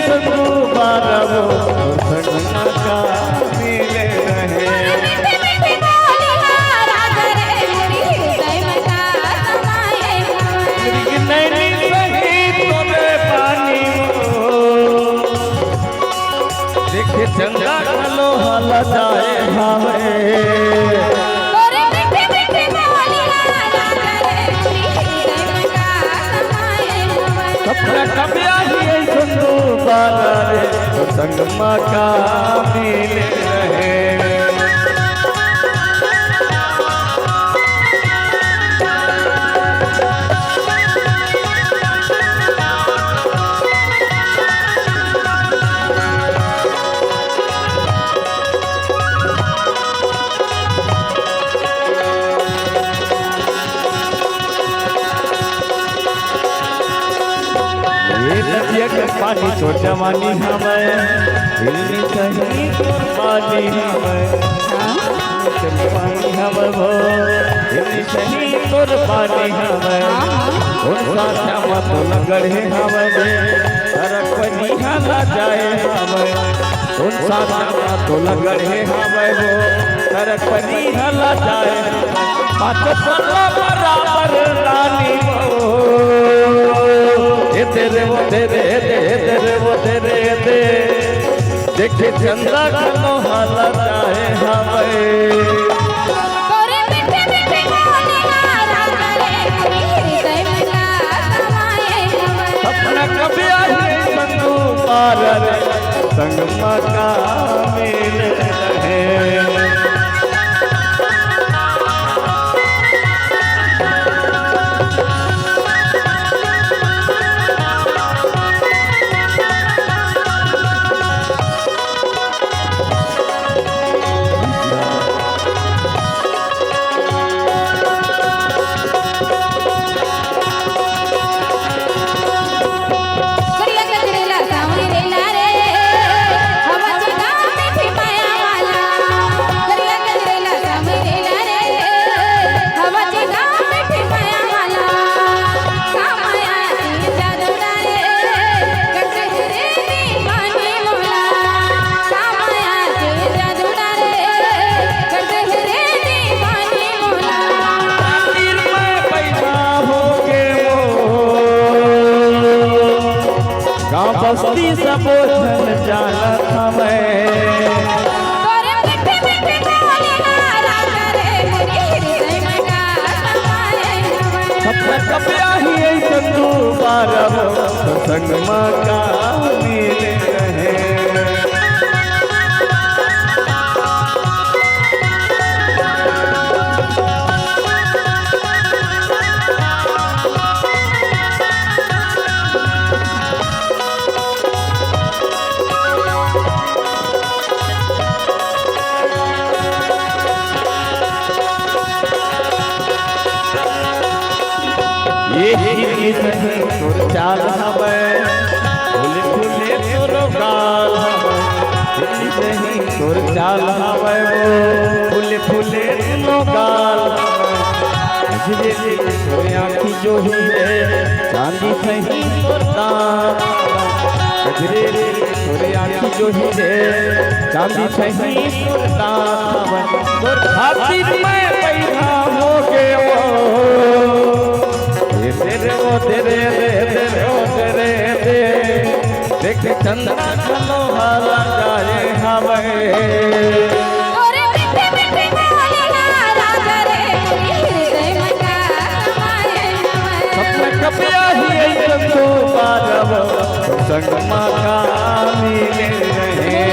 संगू बारवो संगमा का मिले रहे। नैनी सही तोरे पानी देखे चंदा खलो हल जाए भावे। कबिया ही संगू बारे संगमा का मिले रहे। पानी तो जवानी हमें हिलनी चाहिए पानी हमें पानी हमें वो हिलनी चाहिए तोर पानी हमें उन साथ तो लगड़े हमें सरक पनी हला जाए हमें उन साथ तो लगड़े हमें वो सरक पनी हला जाए बात पल्ला बराबर रानी वो तेरे वो तेरे वो तेरे दे देखे चंदा खलो हाला जाए हमें। अपना कभी आए संगू पार संगमा का मिले रहे। बस्ती सब धन जाना हमें अपना कपिया ही संगू बारवो संगमा का मिले रहे। ये ही सही तोर चाल हमें फूले फूले तोर गाल हमें ये सही तोर चाल हमें वो फूले फूले तोर गाल हमें तोर आँखी जो ही है चांदी सही तोर दांत तोर आँखी जो ही है चांदी सही तोर दांत तोर खातिर मैं पैदा हो गए वो तेरे वो तेरे दे देख चंदा खलो हाला जाए हमें। अपना कपिया ही संगू बारवो संगमा का मिले रहे।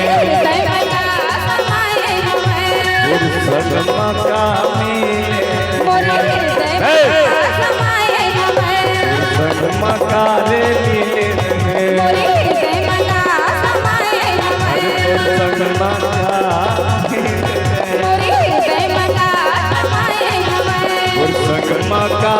संगमा का मिले संगमा का मिले रहे। संगमा का संगमा का